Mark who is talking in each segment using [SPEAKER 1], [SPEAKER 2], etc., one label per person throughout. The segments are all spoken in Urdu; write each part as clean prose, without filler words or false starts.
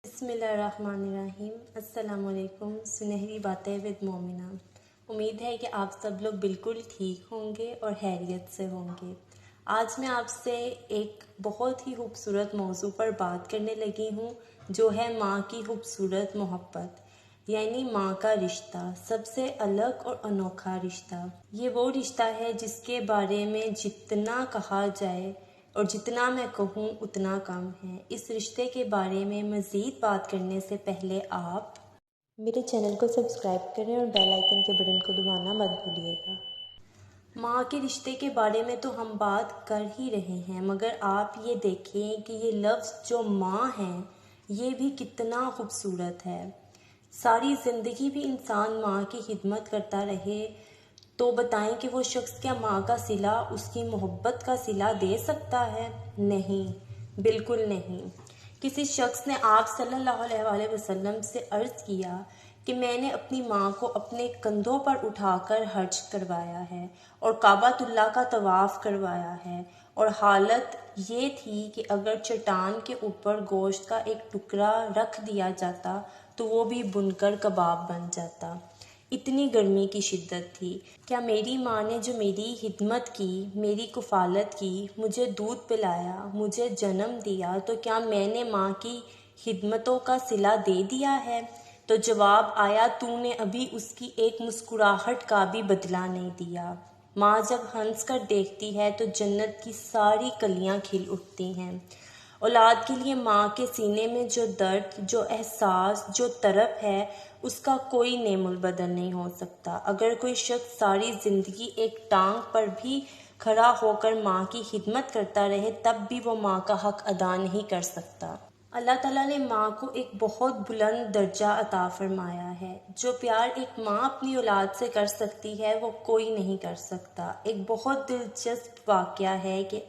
[SPEAKER 1] بسم اللہ الرحمن الرحیم۔ السلام علیکم۔ سنہری باتیں ود مومنہ۔ امید ہے کہ آپ سب لوگ بالکل ٹھیک ہوں گے اور خیریت سے ہوں گے۔ آج میں آپ سے ایک بہت ہی خوبصورت موضوع پر بات کرنے لگی ہوں، جو ہے ماں کی خوبصورت محبت، یعنی ماں کا رشتہ، سب سے الگ اور انوکھا رشتہ۔ یہ وہ رشتہ ہے جس کے بارے میں جتنا کہا جائے اور جتنا میں کہوں اتنا کم ہے۔ اس رشتے کے بارے میں مزید بات کرنے سے پہلے آپ میرے چینل کو سبسکرائب کریں اور بیل آئیکن کے بٹن کو دبانا مت بھولیے گا۔ ماں کے رشتے کے بارے میں تو ہم بات کر ہی رہے ہیں، مگر آپ یہ دیکھیں کہ یہ لفظ جو ماں ہے یہ بھی کتنا خوبصورت ہے۔ ساری زندگی بھی انسان ماں کی خدمت کرتا رہے تو بتائیں کہ وہ شخص کیا ماں کا صلہ، اس کی محبت کا صلہ دے سکتا ہے؟ نہیں، بالکل نہیں۔ کسی شخص نے آپ صلی اللہ علیہ وسلم سے عرض کیا کہ میں نے اپنی ماں کو اپنے کندھوں پر اٹھا کر حج کروایا ہے اور کعبۃ اللہ کا طواف کروایا ہے، اور حالت یہ تھی کہ اگر چٹان کے اوپر گوشت کا ایک ٹکڑا رکھ دیا جاتا تو وہ بھی بن کر کباب بن جاتا، اتنی گرمی کی شدت تھی۔ کیا میری ماں نے جو میری خدمت کی، میری کفالت کی، مجھے دودھ پلایا، مجھے جنم دیا، تو کیا میں نے ماں کی خدمتوں کا صلہ دے دیا ہے؟ تو جواب آیا، تو نے ابھی اس کی ایک مسکراہٹ کا بھی بدلہ نہیں دیا۔ ماں جب ہنس کر دیکھتی ہے تو جنت کی ساری کلیاں کھل اٹھتی ہیں۔ اولاد کے لیے ماں کے سینے میں جو درد، جو احساس، جو طرب ہے، اس کا کوئی نعم البدل نہیں ہو سکتا۔ اگر کوئی شخص ساری زندگی ایک ٹانگ پر بھی کھڑا ہو کر ماں کی خدمت کرتا رہے تب بھی وہ ماں کا حق ادا نہیں کر سکتا۔ اللہ تعالیٰ نے ماں کو ایک بہت بلند درجہ عطا فرمایا ہے۔ جو پیار ایک ماں اپنی اولاد سے کر سکتی ہے وہ کوئی نہیں کر سکتا۔ ایک بہت دلچسپ واقعہ ہے کہ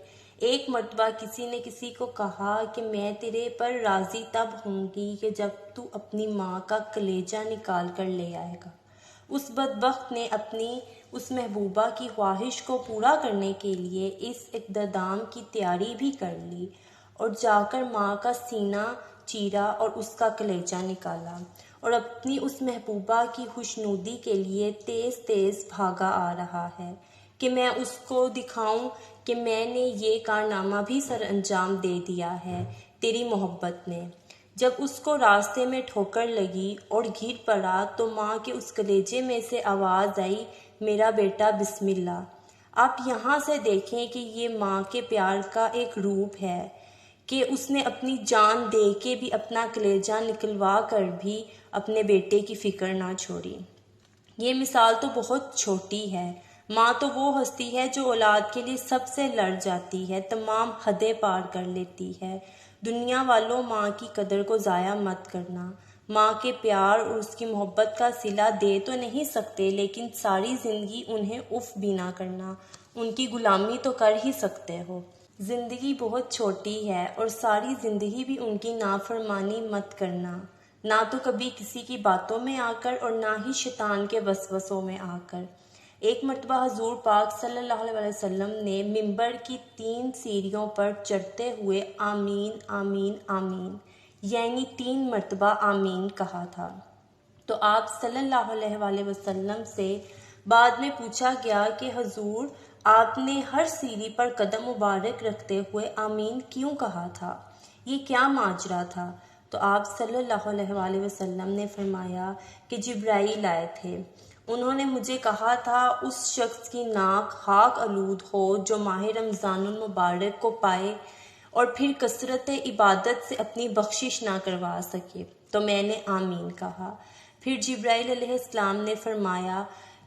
[SPEAKER 1] ایک مرتبہ کسی نے کسی کو کہا کہ میں تیرے پر راضی تب ہوں گی کہ جب تو اپنی ماں کا کلیجہ نکال کر لے آئے گا۔ اس بدبخت نے اپنی اس محبوبہ کی خواہش کو پورا کرنے کے لیے اس اقدام کی تیاری بھی کر لی اور جا کر ماں کا سینہ چیرا اور اس کا کلیجہ نکالا، اور اپنی اس محبوبہ کی خوشنودی کے لیے تیز تیز بھاگا آ رہا ہے کہ میں اس کو دکھاؤں کہ میں نے یہ کارنامہ بھی سر انجام دے دیا ہے تیری محبت نے۔ جب اس کو راستے میں ٹھوکر لگی اور گر پڑا تو ماں کے اس کلیجے میں سے آواز آئی، میرا بیٹا بسم اللہ۔ آپ یہاں سے دیکھیں کہ یہ ماں کے پیار کا ایک روپ ہے کہ اس نے اپنی جان دے کے بھی، اپنا کلیجہ نکلوا کر بھی اپنے بیٹے کی فکر نہ چھوڑی۔ یہ مثال تو بہت چھوٹی ہے۔ ماں تو وہ ہستی ہے جو اولاد کے لیے سب سے لڑ جاتی ہے، تمام حدیں پار کر لیتی ہے۔ دنیا والوں، ماں کی قدر کو ضائع مت کرنا۔ ماں کے پیار اور اس کی محبت کا صلہ دے تو نہیں سکتے، لیکن ساری زندگی انہیں اف بھی نہ کرنا، ان کی غلامی تو کر ہی سکتے ہو۔ زندگی بہت چھوٹی ہے اور ساری زندگی بھی ان کی نافرمانی مت کرنا، نہ تو کبھی کسی کی باتوں میں آ کر اور نہ ہی شیطان کے وسوسوں میں آ کر۔ ایک مرتبہ حضور پاک صلی اللہ علیہ وسلم نے منبر کی 3 سیڑھیوں پر چڑھتے ہوئے آمین آمین آمین، یعنی 3 مرتبہ آمین کہا تھا۔ تو آپ صلی اللہ علیہ وسلم سے بعد میں پوچھا گیا کہ حضور، آپ نے ہر سیڑھی پر قدم مبارک رکھتے ہوئے آمین کیوں کہا تھا؟ یہ کیا ماجرا تھا؟ تو آپ صلی اللہ علیہ وسلم نے فرمایا کہ جبرائیل آئے تھے، انہوں نے مجھے کہا تھا اس شخص کی ناک خاک آلود ہو جو ماہ رمضان المبارک کو پائے اور پھر کثرت عبادت سے اپنی بخشش نہ کروا سکے۔ تو میں نے آمین کہا۔ پھر جبرائیل علیہ السلام نے فرمایا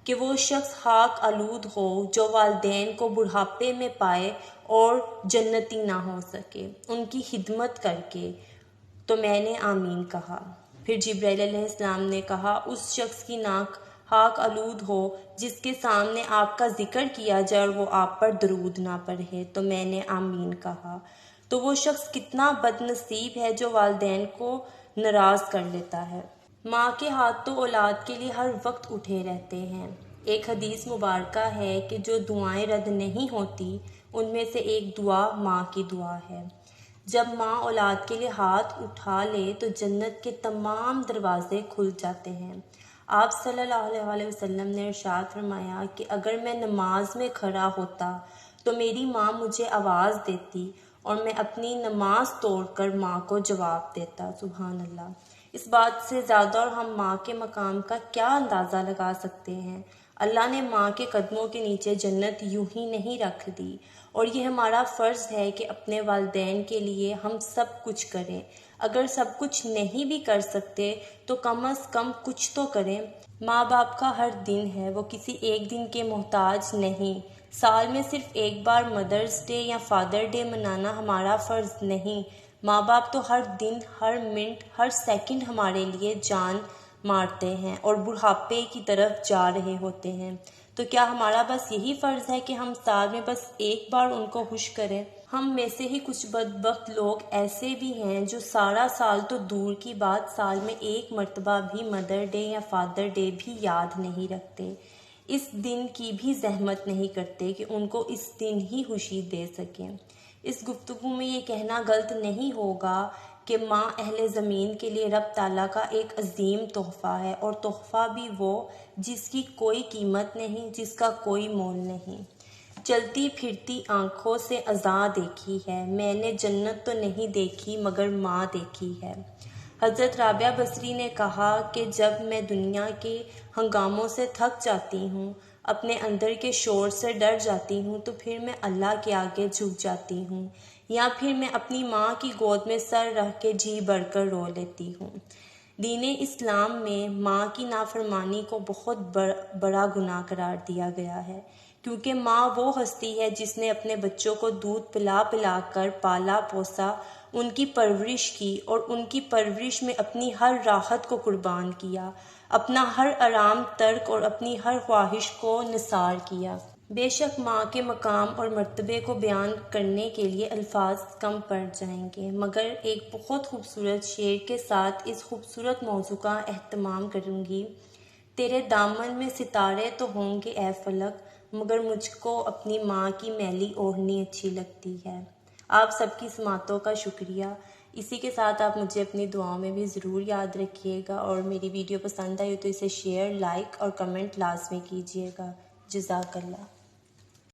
[SPEAKER 1] کہ وہ شخص خاک آلود ہو جو والدین کو بڑھاپے میں پائے اور جنتی نہ ہو سکے ان کی خدمت کر کے۔ تو میں نے آمین کہا۔ پھر جبرائیل علیہ السلام نے کہا اس شخص کی ناک خاک آلود ہو جس کے سامنے آپ کا ذکر کیا جائے اور وہ آپ پر درود نہ پڑھے۔ تو میں نے آمین کہا۔ تو وہ شخص کتنا بد نصیب ہے جو والدین کو ناراض کر لیتا ہے۔ ماں کے ہاتھ تو اولاد کے لیے ہر وقت اٹھے رہتے ہیں۔ ایک حدیث مبارکہ ہے کہ جو دعائیں رد نہیں ہوتی ان میں سے ایک دعا ماں کی دعا ہے۔ جب ماں اولاد کے لیے ہاتھ اٹھا لے تو جنت کے تمام دروازے کھل جاتے ہیں۔ آپ صلی اللہ علیہ وسلم نے ارشاد فرمایا کہ اگر میں نماز میں کھڑا ہوتا تو میری ماں مجھے آواز دیتی اور میں اپنی نماز توڑ کر ماں کو جواب دیتا۔ سبحان اللہ۔ اس بات سے زیادہ اور ہم ماں کے مقام کا کیا اندازہ لگا سکتے ہیں۔ اللہ نے ماں کے قدموں کے نیچے جنت یوں ہی نہیں رکھ دی، اور یہ ہمارا فرض ہے کہ اپنے والدین کے لیے ہم سب کچھ کریں۔ اگر سب کچھ نہیں بھی کر سکتے تو کم از کم کچھ تو کریں۔ ماں باپ کا ہر دن ہے، وہ کسی ایک دن کے محتاج نہیں۔ سال میں صرف ایک بار مدرس ڈے یا فادر ڈے منانا ہمارا فرض نہیں۔ ماں باپ تو ہر دن، ہر منٹ، ہر سیکنڈ ہمارے لیے جان مارتے ہیں اور بڑھاپے کی طرف جا رہے ہوتے ہیں۔ تو کیا ہمارا بس یہی فرض ہے کہ ہم سال میں بس ایک بار ان کو خوش کریں؟ ہم میں سے ہی کچھ بدبخت لوگ ایسے بھی ہیں جو سارا سال تو دور کی بات، سال میں ایک مرتبہ بھی مدر ڈے یا فادر ڈے بھی یاد نہیں رکھتے، اس دن کی بھی زحمت نہیں کرتے کہ ان کو اس دن ہی خوشی دے سکیں۔ اس گفتگو میں یہ کہنا غلط نہیں ہوگا کہ ماں اہل زمین کے لیے رب تعالیٰ کا ایک عظیم تحفہ ہے، اور تحفہ بھی وہ جس کی کوئی قیمت نہیں، جس کا کوئی مول نہیں۔ چلتی پھرتی آنکھوں سے عزا دیکھی ہے، میں نے جنت تو نہیں دیکھی مگر ماں دیکھی ہے۔ حضرت رابعہ بصری نے کہا کہ جب میں دنیا کے ہنگاموں سے تھک جاتی ہوں، اپنے اندر کے شور سے ڈر جاتی ہوں، تو پھر میں اللہ کے آگے جھک جاتی ہوں، یا پھر میں اپنی ماں کی گود میں سر رکھ کے جی بھر کر رو لیتی ہوں۔ دین اسلام میں ماں کی نافرمانی کو بہت بڑا گناہ قرار دیا گیا ہے، کیونکہ ماں وہ ہستی ہے جس نے اپنے بچوں کو دودھ پلا پلا کر پالا پوسا، ان کی پرورش کی، اور ان کی پرورش میں اپنی ہر راحت کو قربان کیا، اپنا ہر آرام ترک اور اپنی ہر خواہش کو نثار کیا۔ بے شک ماں کے مقام اور مرتبے کو بیان کرنے کے لیے الفاظ کم پڑ جائیں گے، مگر ایک بہت خوبصورت شعر کے ساتھ اس خوبصورت موضوع کا اہتمام کروں گی۔ تیرے دامن میں ستارے تو ہوں گے اے فلک، مگر مجھ کو اپنی ماں کی میلی اوڑھنی اچھی لگتی ہے۔ آپ سب کی سماعتوں کا شکریہ۔ اسی کے ساتھ آپ مجھے اپنی دعاؤں میں بھی ضرور یاد رکھیے گا، اور میری ویڈیو پسند آئی تو اسے شیئر، لائک اور کمنٹ لازمی کیجیے گا۔ جزاک اللہ۔